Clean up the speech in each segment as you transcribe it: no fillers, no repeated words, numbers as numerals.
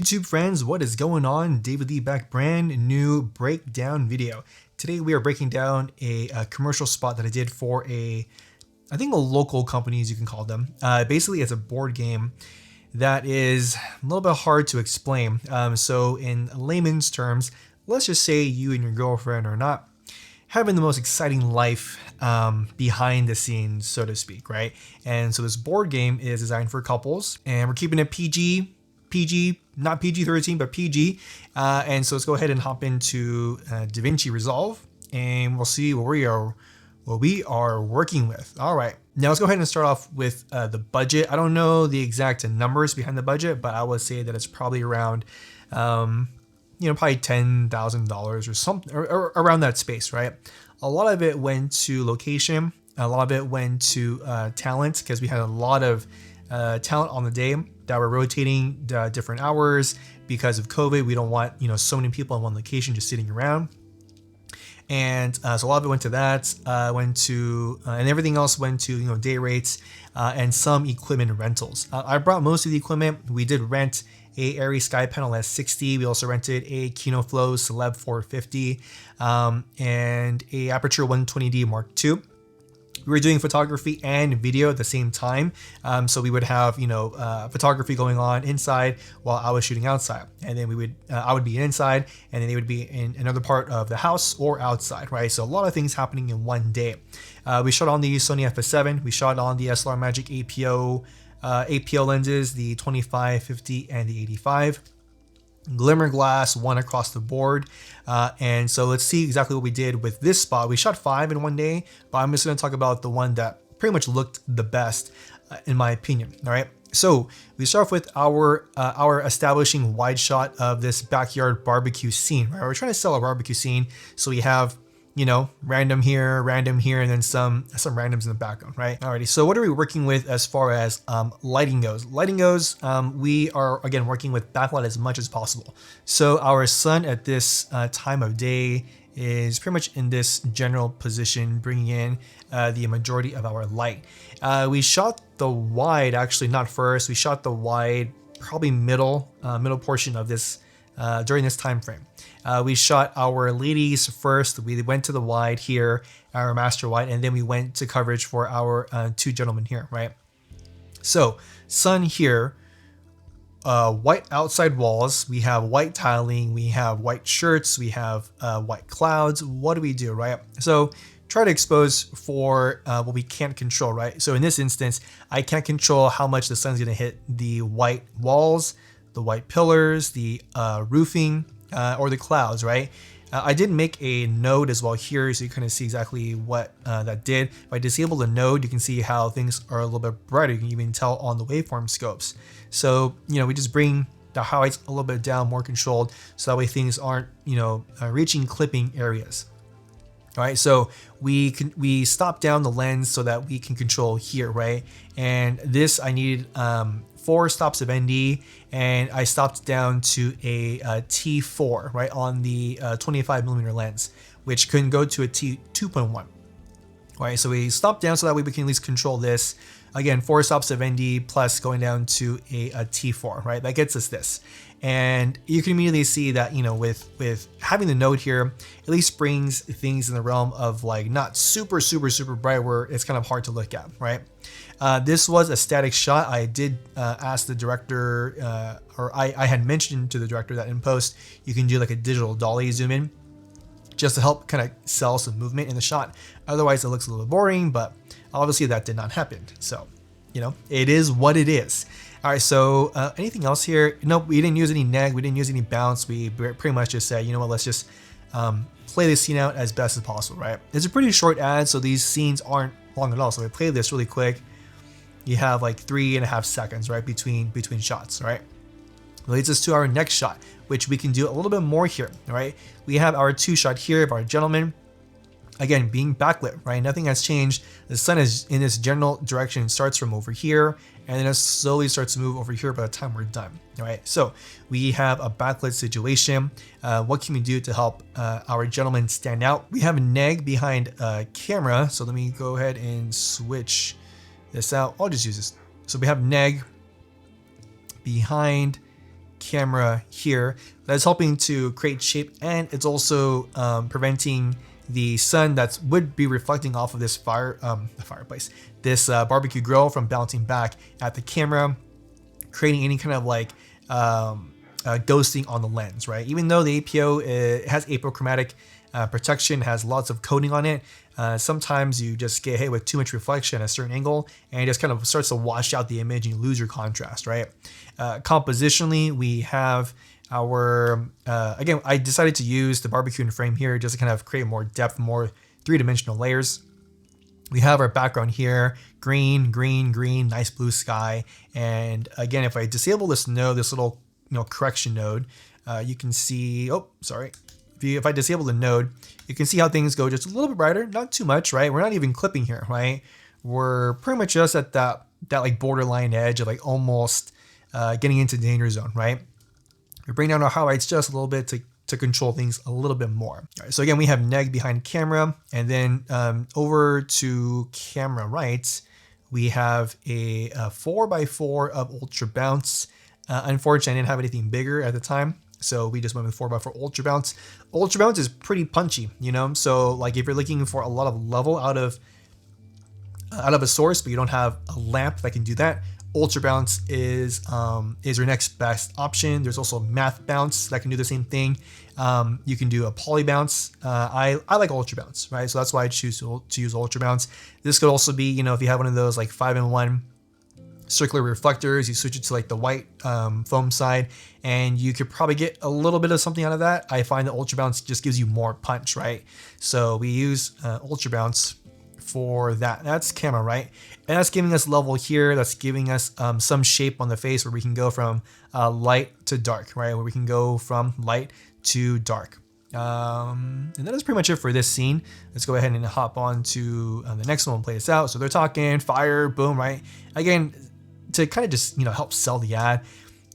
YouTube friends, what is going on? David Lee back, brand new breakdown video. Today we are breaking down a commercial spot that I did for I think a local company, as you can call them. Basically, it's a board game that is a little bit hard to explain. So in layman's terms, let's just say you and your girlfriend are not having the most exciting life behind the scenes, so to speak, right? And so this board game is designed for couples, and we're keeping it PG, not PG-13, but PG. And so let's go ahead and hop into Davinci Resolve, and we'll see what we are working with. All right, now let's go ahead and start off with the budget. I don't know the exact numbers behind the budget, but I would say that it's probably around, probably $10,000 or something, or around that space, right? A lot of it went to location. A lot of it went to talent, because we had a lot of talent on the day that were rotating different hours because of COVID. We don't want so many people in one location just sitting around. And so a lot of it went to that, and everything else went to day rates and some equipment rentals. I brought most of the equipment. We did rent a Airy Sky Panel S60. We also rented a KinoFlow Celeb 450 and a Aperture 120D Mark II. We were doing photography and video at the same time, so we would have photography going on inside while I was shooting outside, and then I would be inside, and then they would be in another part of the house or outside, right? So a lot of things happening in one day. We shot on the Sony FS7, we shot on the SLR Magic APO lenses, the 25, 50, and the 85. Glimmer glass, one across the board. And so let's see exactly what we did with this spot. We shot 5 in one day, but I'm just going to talk about the one that pretty much looked the best, in my opinion. All right. So we start off with our establishing wide shot of this backyard barbecue scene, right? We're trying to sell a barbecue scene. So we have random here, and then some randoms in the background, right? Alrighty, so what are we working with as far as lighting goes? We are, again, working with backlight as much as possible. So our sun at this time of day is pretty much in this general position, bringing in the majority of our light. We shot the wide, actually not first, we shot the wide probably middle portion of this during this time frame. We shot our ladies first. We went to the wide here, our master wide, and then we went to coverage for our two gentlemen here, right? So sun here, white outside walls, we have white tiling, we have white shirts, we have white clouds. What do we do, right? So try to expose for what we can't control, right? So in this instance, I can't control how much the sun's gonna hit the white walls, the white pillars, the roofing, or the clouds, right? I did make a node as well here, so you kind of see exactly what that did. If I disable the node, you can see how things are a little bit brighter. You can even tell on the waveform scopes. So, we just bring the highlights a little bit down, more controlled, so that way things aren't, reaching clipping areas. All right, so we stop down the lens so that we can control here, right? And this I needed 4 stops of ND, and I stopped down to a T4, right, on the 25mm lens, which couldn't go to a T2.1. All right, so we stopped down so that way we can at least control this. Again, 4 stops of ND plus going down to a T4, right? That gets us this. And you can immediately see that, with having the node here, at least brings things in the realm of like not super bright where it's kind of hard to look at, right? This was a static shot. I did ask the director, or I had mentioned to the director that in post, you can do like a digital dolly zoom in just to help kind of sell some movement in the shot. Otherwise it looks a little boring, but obviously that did not happen. So, it is what it is. All right, so anything else here? Nope, we didn't use any neg, we didn't use any bounce. We pretty much just said, let's just play this scene out as best as possible, right? It's a pretty short ad, so these scenes aren't long at all. So we play this really quick. You have like 3.5 seconds, right, between shots, right? Leads us to our next shot, which we can do a little bit more here, right? We have our 2 shot here of our gentleman. Again, being backlit, right? Nothing has changed. The sun is in this general direction. It starts from over here, and then it slowly starts to move over here by the time we're done, all right? So we have a backlit situation. What can we do to help our gentleman stand out? We have a neg behind camera. So let me go ahead and switch this out. I'll just use this. So we have neg behind camera here that's helping to create shape, and it's also preventing the sun that would be reflecting off of this fireplace, this barbecue grill, from bouncing back at the camera, creating any kind of like ghosting on the lens, right? Even though the APO has apochromatic protection, has lots of coating on it, sometimes you just get hit with too much reflection at a certain angle, and it just kind of starts to wash out the image and you lose your contrast, right? Compositionally, we have our, again, I decided to use the barbecue frame here just to kind of create more depth, more three-dimensional layers. We have our background here, green, green, green, nice blue sky. And again, if I disable this node, this little correction node, you can see, oh, sorry. If I disable the node, you can see how things go just a little bit brighter, not too much, right? We're not even clipping here, right? We're pretty much just at that like borderline edge of like almost getting into danger zone, right? We bring down our highlights just a little bit to control things a little bit more. All right, so again, we have neg behind camera, and then over to camera right, we have a 4x4 of ultra bounce. Unfortunately, I didn't have anything bigger at the time, so we just went with 4x4 ultra bounce. Ultra bounce is pretty punchy, so like if you're looking for a lot of level out of a source, but you don't have a lamp that can do that, ultra bounce is your next best option. There's also math bounce that can do the same thing. You can do a poly bounce. I like ultra bounce, right? So that's why I choose to use ultra bounce. This could also be, if you have one of those like 5-in-1 circular reflectors, you switch it to like the white foam side, and you could probably get a little bit of something out of that. I find that ultra bounce just gives you more punch, right? So we use ultra bounce for that. That's camera right, and that's giving us level here. That's giving us some shape on the face where we can go from light to dark, right? Where we can go from light to dark. And that is pretty much it for this scene. Let's go ahead and hop on to the next one and play this out. So they're talking fire, boom, right? Again, to kind of just help sell the ad,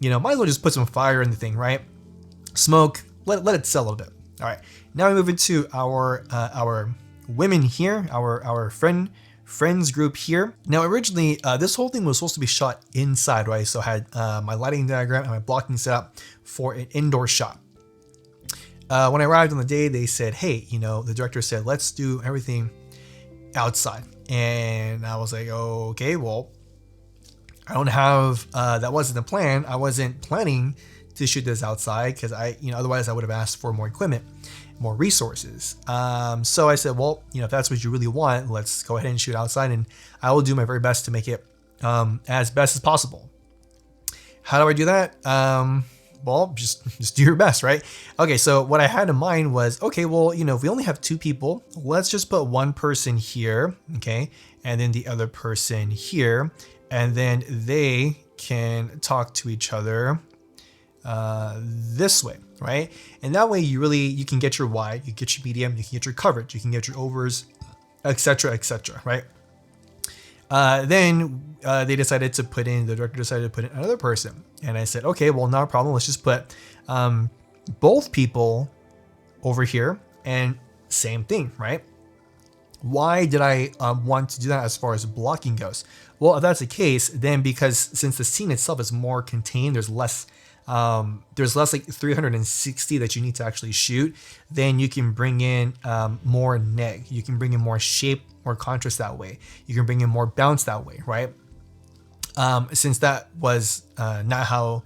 might as well just put some fire in the thing, right? Smoke, let it sell a little bit. All right, now we move into our women here, our friends group here. Now originally this whole thing was supposed to be shot inside, right? So I had my lighting diagram and my blocking set up for an indoor shot. When I arrived on the day, they said, hey, the director said, let's do everything outside. And I was like, oh, okay, well, I don't have, that wasn't the plan. I wasn't planning to shoot this outside because otherwise I would have asked for more equipment, more resources. So I said, well, if that's what you really want, let's go ahead and shoot outside, and I will do my very best to make it as best as possible. How do I do that? Well, just do your best, right? Okay, so what I had in mind was, okay, well, if we only have 2 people, let's just put one person here, okay, and then the other person here, and then they can talk to each other this way, right? And that way you can get your wide, you get your medium, you can get your coverage, you can get your overs, etc., right? Then the director decided to put in another person. And I said, okay, well, not a problem. Let's just put both people over here, and same thing, right? Why did I want to do that as far as blocking goes? Well, if that's the case, then because since the scene itself is more contained, there's less like 360 that you need to actually shoot, then you can bring in more neg. You can bring in more shape, more contrast that way. You can bring in more bounce that way, right? Since that was not how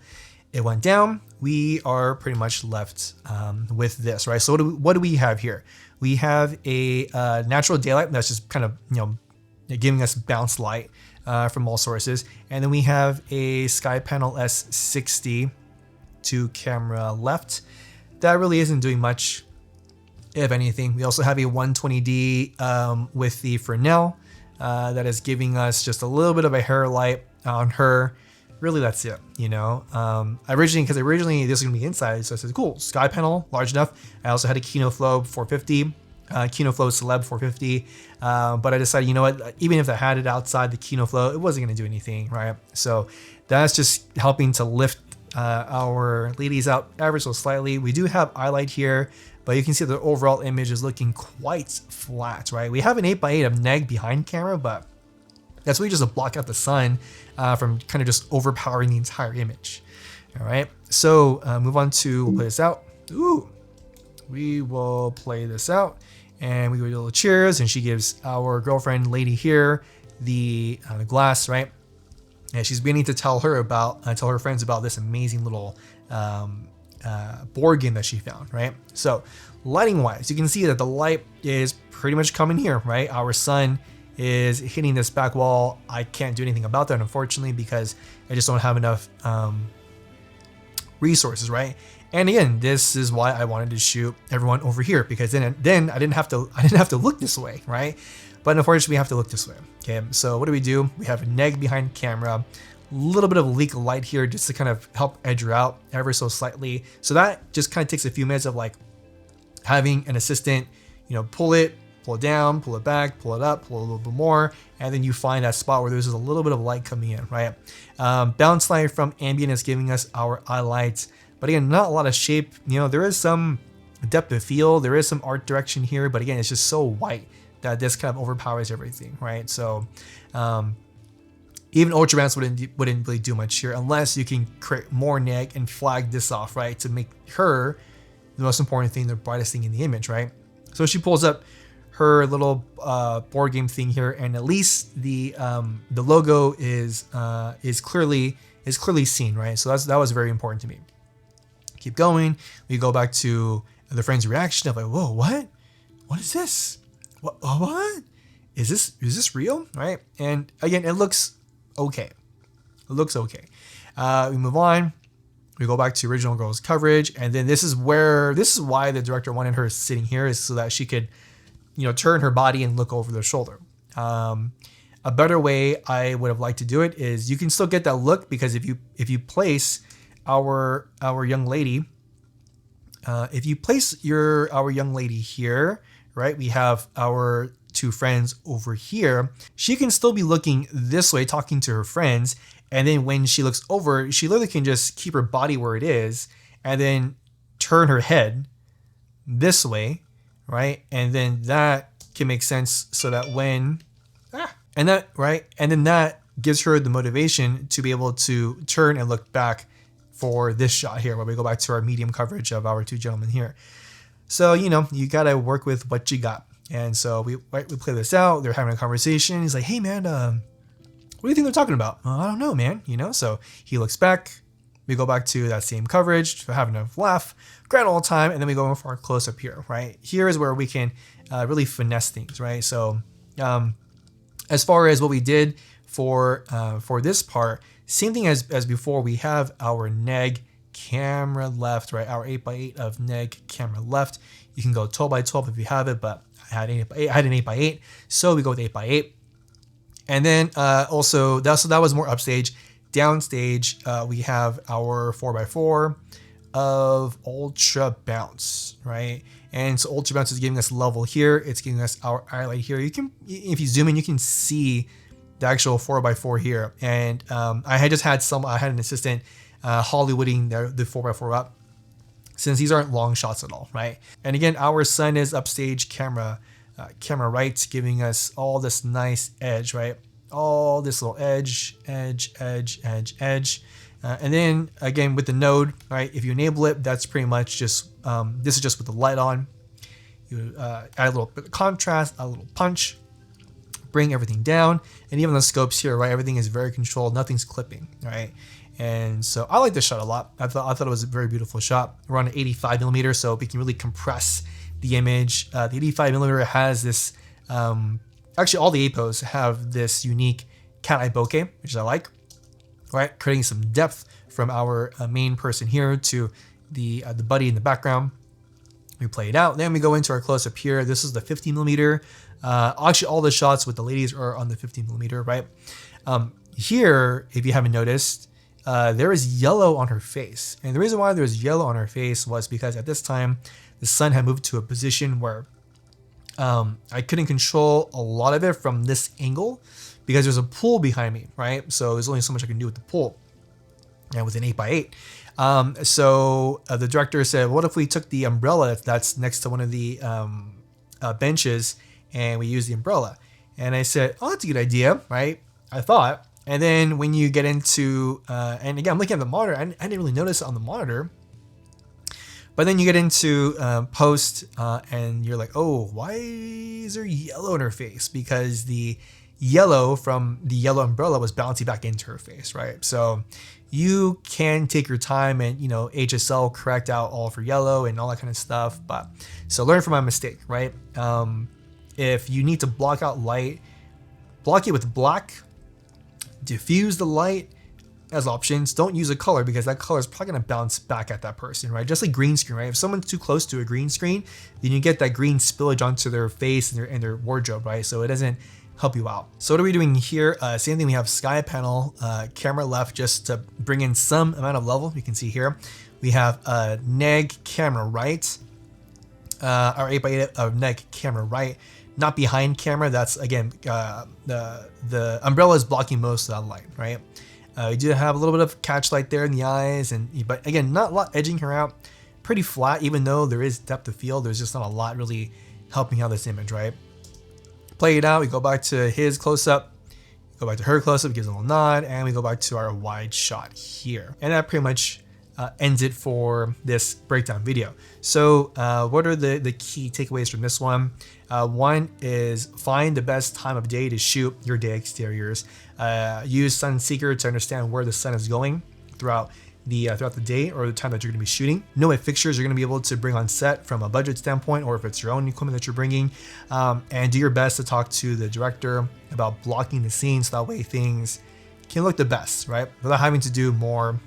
it went down, we are pretty much left with this, right? So what do we have here? We have a natural daylight that's just kind of giving us bounce light from all sources, and then we have a sky panel S60 to camera left. That really isn't doing much, if anything. We also have a 120D with the Fresnel that is giving us just a little bit of a hair light on her. Really, that's it, Originally this was gonna be inside, so I said, cool, sky panel, large enough. I also had a Kino Flow 450, Kino Flow Celeb 450, but I decided, even if I had it outside the Kino Flow, it wasn't gonna do anything, right? So that's just helping to lift our ladies out ever so slightly. We do have highlight here, but you can see the overall image is looking quite flat, right? We have an 8x8 of neg behind camera, but that's really just to block out the sun from kind of just overpowering the entire image. All right, so move on to, we'll play this out. Ooh, we will play this out, and we go to a little cheers, and she gives our girlfriend lady here the glass, right? And she's beginning to tell her friends about this amazing little board game that she found, right? So lighting wise, you can see that the light is pretty much coming here, right? Our sun is hitting this back wall. I can't do anything about that, unfortunately, because I just don't have enough resources, right? And again, this is why I wanted to shoot everyone over here, because then I didn't have to look this way, right? But unfortunately, we have to look this way. Okay, so what do? We have a neg behind camera, a little bit of a leak of light here just to kind of help edge her out ever so slightly. So that just kind of takes a few minutes of like having an assistant, pull it down, pull it back, pull it up, pull it a little bit more, and then you find that spot where there's a little bit of light coming in, right? Bounce light from ambient is giving us our eye lights, but again, not a lot of shape. There is some depth of field, there is some art direction here, but again, it's just so white that this kind of overpowers everything, right? So even ultra bounce wouldn't really do much here unless you can create more neg and flag this off, right, to make her the most important thing, the brightest thing in the image, right? So she pulls up her little board game thing here, and at least the logo is clearly seen, right? So that was very important to me. Keep going. We go back to the friend's reaction of like, whoa, what is this? What is this real, right? And again, it looks okay. We move on. We go back to original girl's coverage, and then this is why the director wanted her sitting here, is so that she could turn her body and look over their shoulder. A better way I would have liked to do it is, you can still get that look, because if you place our young lady, our young lady here, right, we have our two friends over here, she can still be looking this way, talking to her friends, and then when she looks over, she literally can just keep her body where it is and then turn her head this way, right? And then that can make sense, so that that gives her the motivation to be able to turn and look back for this shot here, where we go back to our medium coverage of our two gentlemen here. So, you gotta work with what you got. And so we play this out. They're having a conversation. He's like, hey man, what do you think they're talking about? I don't know, man. So he looks back. We go back to that same coverage, having a laugh, grand old time, and then we go in for our close up here, right? Here is where we can really finesse things, right? So as far as what we did for this part, same thing as before. We have our neg camera left, right? Our 8x8 of neg camera left. You can go 12x12 if you have it, but I had an 8x8, so we go with 8x8. And then also that was more upstage. Downstage, we have our 4x4 of ultra bounce, right? And so ultra bounce is giving us level here. It's giving us our highlight here. You can, if you zoom in, you can see the actual 4x4 here. And I had an assistant Hollywooding the 4x4 up, since these aren't long shots at all, right? And again, our sun is upstage camera right, giving us all this nice edge, right? All this little edge. And then again, with the node, right? If you enable it, that's pretty much just, this is just with the light on. You add a little bit of contrast, a little punch, bring everything down. And even the scopes here, right? Everything is very controlled. Nothing's clipping, right? And so I like this shot a lot. I thought it was a very beautiful shot. We're on an 85 millimeter, so we can really compress the image. The 85 millimeter has this, actually all the APOs have this unique cat eye bokeh, which I like, right? Creating some depth from our main person here to the buddy in the background. We play it out. Then we go into our close up here. This is the 50 millimeter. Actually, all the shots with the ladies are on the 50 millimeter, right? Here, if you haven't noticed, there is yellow on her face. And the reason why there was yellow on her face was because at this time, the sun had moved to a position where I couldn't control a lot of it from this angle because there's a pool behind me, right? So there's only so much I can do with the pool and with an 8x8. So the director said, what if we took the umbrella that's next to one of the benches and we use the umbrella? And I said, oh, that's a good idea, right? I thought. And then when you get into, and again, I'm looking at the monitor, I didn't really notice it on the monitor, but then you get into post and you're like, oh, why is there yellow in her face? Because the yellow from the yellow umbrella was bouncing back into her face, right? So you can take your time and, you know, HSL correct out all for yellow and all that kind of stuff. But so learn from my mistake, right? If you need to block out light, block it with black, diffuse the light as options. Don't use a color because that color is probably going to bounce back at that person, right? Just like green screen, right? If someone's too close to a green screen, then you get that green spillage onto their face and their wardrobe, right? So it doesn't help you out. So what are we doing here? Same thing, we have sky panel, camera left just to bring in some amount of level. You can see here, we have a neg camera right, or 8x8 of neg camera right, not behind camera. That's again, the umbrella is blocking most of that light, right? We do have a little bit of catch light there in the eyes, but again, not a lot edging her out. Pretty flat, even though there is depth of field, there's just not a lot really helping out this image, right? Play it out, we go back to his close-up, go back to her close-up, gives a little nod, and we go back to our wide shot here. And that pretty much ends it for this breakdown video. So what are the key takeaways from this one? One is find the best time of day to shoot your day exteriors. Use Sun Seeker to understand where the sun is going throughout the day or the time that you're going to be shooting. Know what fixtures you're going to be able to bring on set from a budget standpoint, or if it's your own equipment that you're bringing, and do your best to talk to the director about blocking the scene so that way things can look the best, right? Without having to do more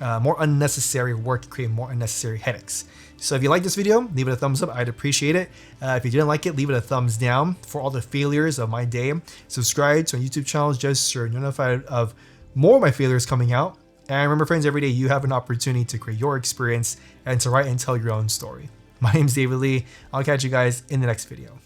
unnecessary work, create more unnecessary headaches. So if you like this video, leave it a thumbs up. I'd appreciate it. If you didn't like it, leave it a thumbs down. For all the failures of my day, subscribe to my YouTube channel just so you're notified of more of my failures coming out. And remember, friends, every day you have an opportunity to create your experience and to write and tell your own story. My name's David Lee. I'll catch you guys in the next video.